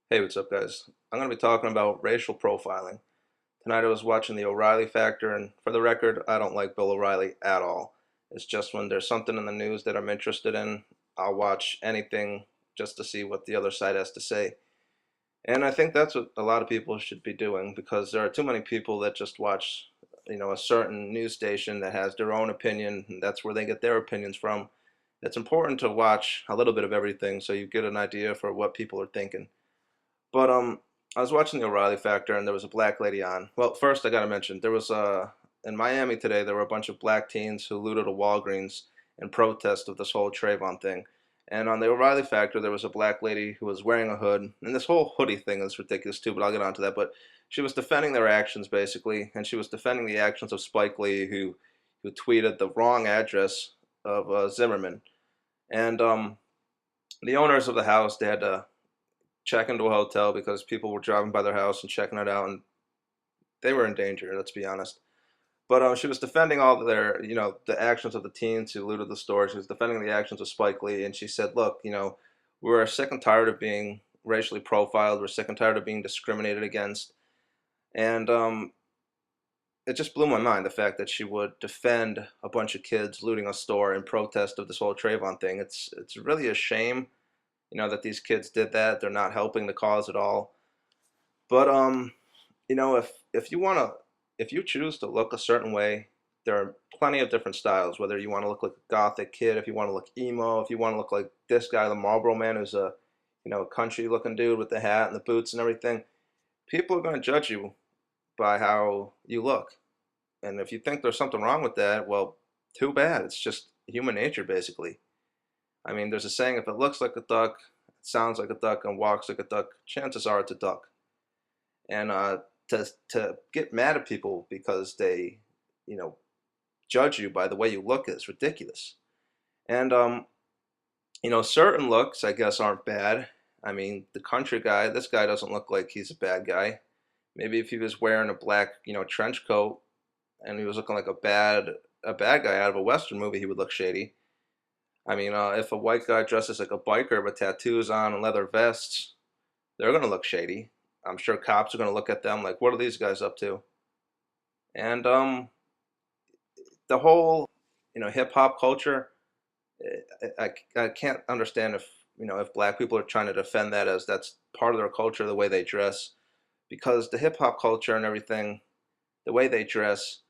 Hey, what's up, guys? I'm going to be talking about racial profiling. Tonight I was watching the O'Reilly Factor, and for the record, I don't like Bill O'Reilly at all. It's just when there's something in the news that I'm interested in, I'll watch anything just to see what the other side has to say. And I think that's what a lot of people should be doing because there are too many people that just watch, a certain news station that has their own opinion, and that's where they get their opinions from. It's important to watch a little bit of everything so you get an idea for what people are thinking. But I was watching the O'Reilly Factor, and there was a black lady on. Well, first I gotta mention there was in Miami today. There were a bunch of black teens who looted a Walgreens in protest of this whole Trayvon thing. And on the O'Reilly Factor, there was a black lady who was wearing a hood, and this whole hoodie thing is ridiculous too. But I'll get onto that. But she was defending their actions basically, and she was defending the actions of Spike Lee, who tweeted the wrong address of Zimmerman. And the owners of the house, they had to check into a hotel because people were driving by their house and checking it out, and they were in danger. Let's be honest. But she was defending all of their, the actions of the teens who looted the store. She was defending the actions of Spike Lee, and she said, "Look, we're sick and tired of being racially profiled. We're sick and tired of being discriminated against." And it just blew my mind the fact that she would defend a bunch of kids looting a store in protest of this whole Trayvon thing. It's really a shame, that these kids did that. They're not helping the cause at all. But if you want to, if you choose to look a certain way, there are plenty of different styles. Whether you want to look like a gothic kid, if you want to look emo, if you want to look like this guy, the Marlboro Man, who's a country looking dude with the hat and the boots and everything, people are going to judge you by how you look. And if you think there's something wrong with that, well, too bad. It's just human nature, basically. I mean, there's a saying: if it looks like a duck, it sounds like a duck, and walks like a duck, chances are it's a duck. And to get mad at people because they, you know, judge you by the way you look is ridiculous. And certain looks I guess aren't bad. I mean, the country guy, this guy doesn't look like he's a bad guy. Maybe if he was wearing a black, trench coat and he was looking like a bad guy out of a western movie, he would look shady. I mean, if a white guy dresses like a biker with tattoos on and leather vests, they're gonna look shady. I'm sure cops are gonna look at them like, what are these guys up to? And the whole, hip hop culture, I can't understand if black people are trying to defend that as that's part of their culture, the way they dress, because the hip hop culture and everything, the way they dress,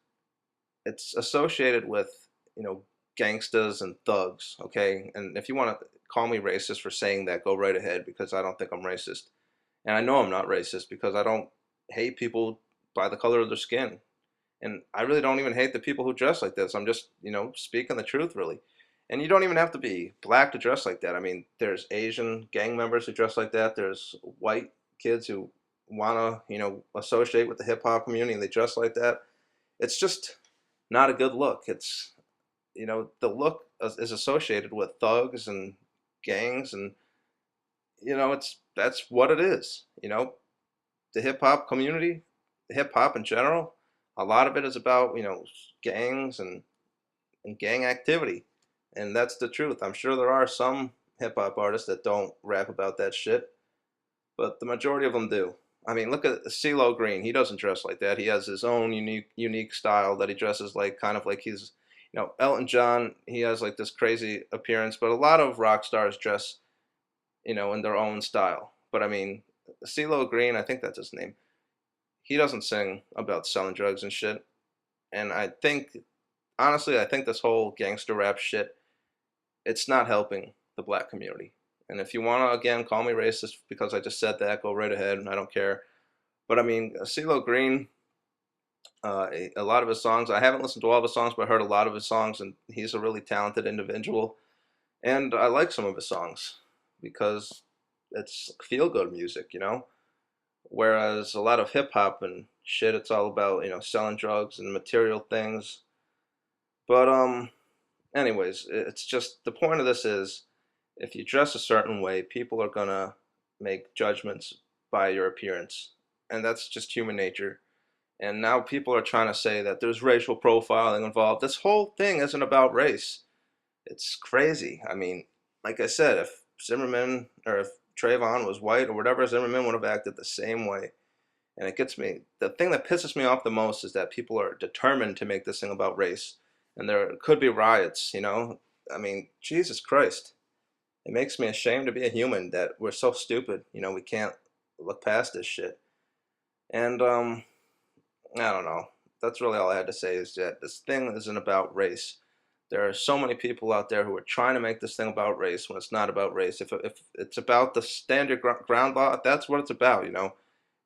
it's associated with, gangsters and thugs, okay? And if you want to call me racist for saying that, go right ahead because I don't think I'm racist. And I know I'm not racist because I don't hate people by the color of their skin. And I really don't even hate the people who dress like this. I'm just, speaking the truth, really. And you don't even have to be black to dress like that. I mean, there's Asian gang members who dress like that. There's white kids who want to, associate with the hip hop community and they dress like that. It's just not a good look. It's, the look is associated with thugs and gangs, and that's what it is. The hip hop community, hip hop in general, a lot of it is about gangs and gang activity, and that's the truth. I'm sure there are some hip hop artists that don't rap about that shit, but the majority of them do. I mean, look at CeeLo Green. He doesn't dress like that. He has his own unique style that he dresses like, kind of like he's, Elton John. He has like this crazy appearance, but a lot of rock stars dress, in their own style. But I mean, CeeLo Green, I think that's his name. He doesn't sing about selling drugs and shit. And I think, honestly, I think this whole gangster rap shit, it's not helping the black community. And if you want to, again, call me racist because I just said that, go right ahead. I don't care. But I mean, CeeLo Green, a lot of his songs, I haven't listened to all of his songs, but I heard a lot of his songs, and he's a really talented individual. And I like some of his songs because it's feel good music. Whereas a lot of hip hop and shit, it's all about, selling drugs and material things. But anyways, it's just the point of this is if you dress a certain way, people are gonna make judgments by your appearance. And that's just human nature. And now people are trying to say that there's racial profiling involved. This whole thing isn't about race. It's crazy. I mean, like I said, if Zimmerman or if Trayvon was white or whatever, Zimmerman would have acted the same way. And it gets me. The thing that pisses me off the most is that people are determined to make this thing about race, and there could be riots. I mean, Jesus Christ. It makes me ashamed to be a human that we're so stupid. We can't look past this shit. And I don't know. That's really all I had to say is that this thing isn't about race. There are so many people out there who are trying to make this thing about race when it's not about race. If it's about the standard ground law, that's what it's about.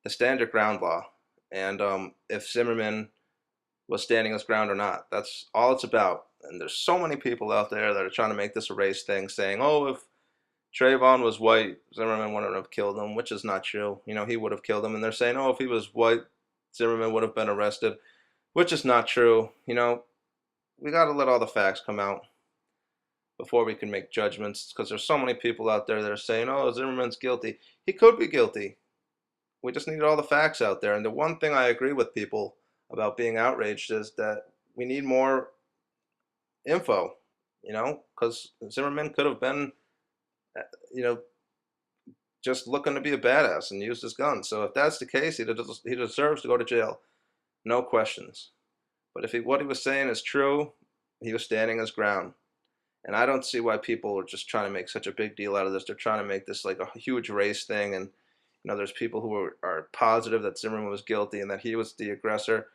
The standard ground law. And if Zimmerman was standing his ground or not, that's all it's about. And there's so many people out there that are trying to make this a race thing, saying, "Oh, if Trayvon was white, Zimmerman wouldn't have killed him," which is not true. He would have killed him. And they're saying, "Oh, if he was white, Zimmerman would have been arrested," which is not true. We got to let all the facts come out before we can make judgments, because there's so many people out there that are saying, "Oh, Zimmerman's guilty." He could be guilty. We just need all the facts out there. And the one thing I agree with people about being outraged is that we need more info, because Zimmerman could have been, you know, just looking to be a badass and used his gun. So if that's the case, he deserves to go to jail. No questions. But if what he was saying is true, he was standing his ground. And I don't see why people are just trying to make such a big deal out of this. They're trying to make this like a huge race thing. And, there's people who are positive that Zimmerman was guilty and that he was the aggressor.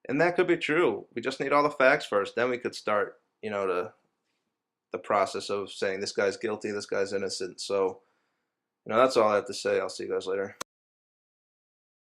And that could be true. We just need all the facts first. Then we could start, the process of saying this guy's guilty, this guy's innocent. So, that's all I have to say. I'll see you guys later.